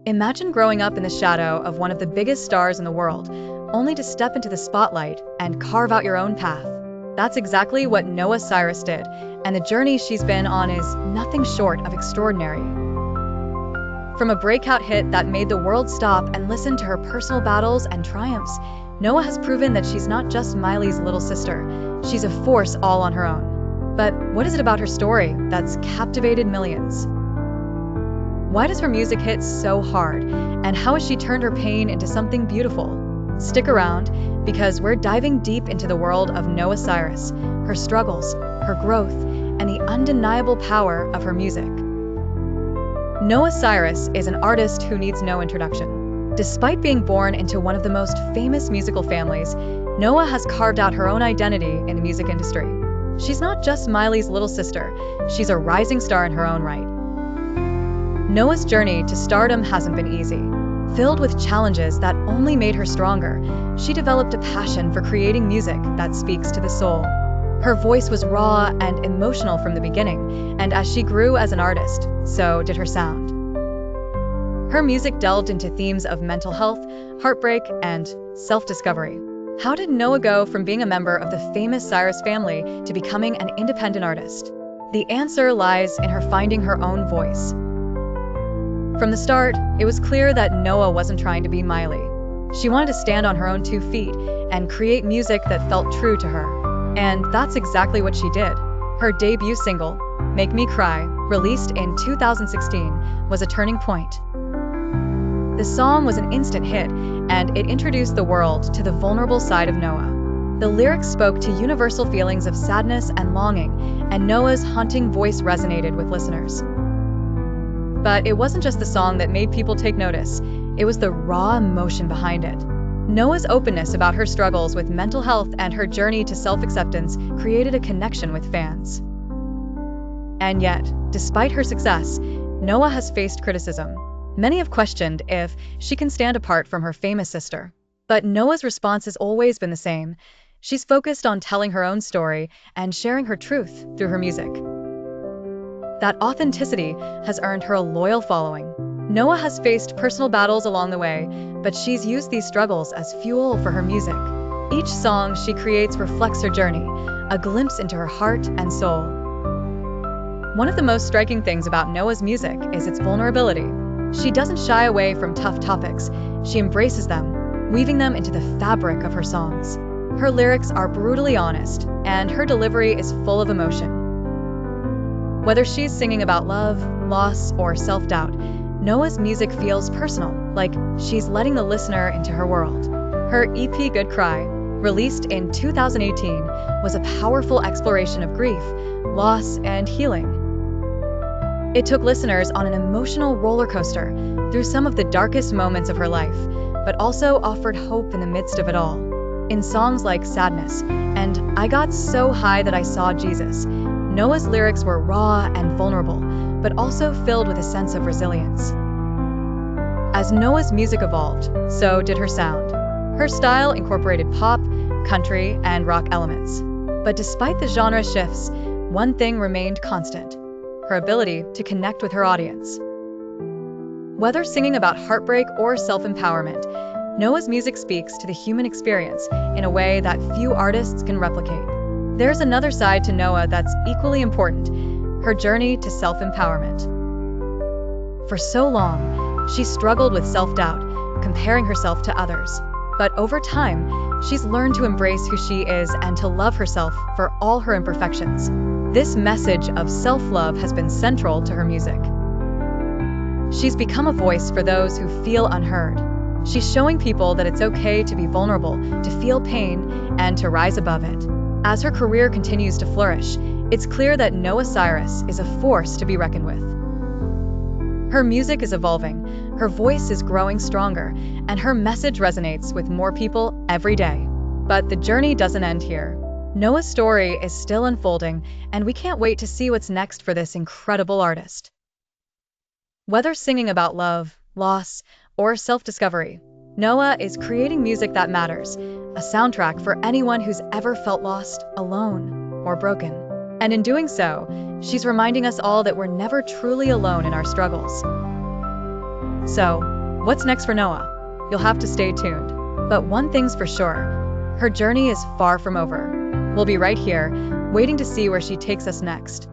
Imagine growing up in the shadow of one of the biggest stars in the world, only to step into the spotlight and carve out your own path. That's exactly what Noah Cyrus did, and the journey she's been on is nothing short of extraordinary. From a breakout hit that made the world stop and listen to her personal battles and triumphs, Noah has proven that she's not just Miley's little sister, she's a force all on her own. But what is it about her story that's captivated millions? Why does her music hit so hard, and how has she turned her pain into something beautiful? Stick around, because we're diving deep into the world of Noah Cyrus, her struggles, her growth, and the undeniable power of her music. Noah Cyrus is an artist who needs no introduction. Despite being born into one of the most famous musical families, Noah has carved out her own identity in the music industry. She's not just Miley's little sister, she's a rising star in her own right. Noah's journey to stardom hasn't been easy. Filled with challenges that only made her stronger, she developed a passion for creating music that speaks to the soul. Her voice was raw and emotional from the beginning, and as she grew as an artist, so did her sound. Her music delved into themes of mental health, heartbreak, and self-discovery. How did Noah go from being a member of the famous Cyrus family to becoming an independent artist? The answer lies in her finding her own voice. From the start, it was clear that Noah wasn't trying to be Miley. She wanted to stand on her own 2 feet and create music that felt true to her. And that's exactly what she did. Her debut single, Make Me Cry, released in 2016, was a turning point. The song was an instant hit, and it introduced the world to the vulnerable side of Noah. The lyrics spoke to universal feelings of sadness and longing, and Noah's haunting voice resonated with listeners. But it wasn't just the song that made people take notice, it was the raw emotion behind it. Noah's openness about her struggles with mental health and her journey to self-acceptance created a connection with fans. And yet, despite her success, Noah has faced criticism. Many have questioned if she can stand apart from her famous sister. But Noah's response has always been the same. She's focused on telling her own story and sharing her truth through her music. That authenticity has earned her a loyal following. Noah has faced personal battles along the way, but she's used these struggles as fuel for her music. Each song she creates reflects her journey, a glimpse into her heart and soul. One of the most striking things about Noah's music is its vulnerability. She doesn't shy away from tough topics, she embraces them, weaving them into the fabric of her songs. Her lyrics are brutally honest, and her delivery is full of emotion. Whether she's singing about love, loss, or self-doubt, Noah's music feels personal, like she's letting the listener into her world. Her EP Good Cry, released in 2018, was a powerful exploration of grief, loss, and healing. It took listeners on an emotional roller coaster through some of the darkest moments of her life, but also offered hope in the midst of it all. In songs like Sadness and I Got So High That I Saw Jesus, Noah's lyrics were raw and vulnerable, but also filled with a sense of resilience. As Noah's music evolved, so did her sound. Her style incorporated pop, country, and rock elements. But despite the genre shifts, one thing remained constant: her ability to connect with her audience. Whether singing about heartbreak or self-empowerment, Noah's music speaks to the human experience in a way that few artists can replicate. There's another side to Noah that's equally important: her journey to self-empowerment. For so long, she struggled with self-doubt, comparing herself to others. But over time, she's learned to embrace who she is and to love herself for all her imperfections. This message of self-love has been central to her music. She's become a voice for those who feel unheard. She's showing people that it's okay to be vulnerable, to feel pain, and to rise above it. As her career continues to flourish, it's clear that Noah Cyrus is a force to be reckoned with. Her music is evolving, her voice is growing stronger, and her message resonates with more people every day. But the journey doesn't end here. Noah's story is still unfolding, and we can't wait to see what's next for this incredible artist. Whether singing about love, loss, or self-discovery, Noah is creating music that matters, a soundtrack for anyone who's ever felt lost, alone, or broken. And in doing so, she's reminding us all that we're never truly alone in our struggles. So, what's next for Noah? You'll have to stay tuned. But one thing's for sure, her journey is far from over. We'll be right here, waiting to see where she takes us next.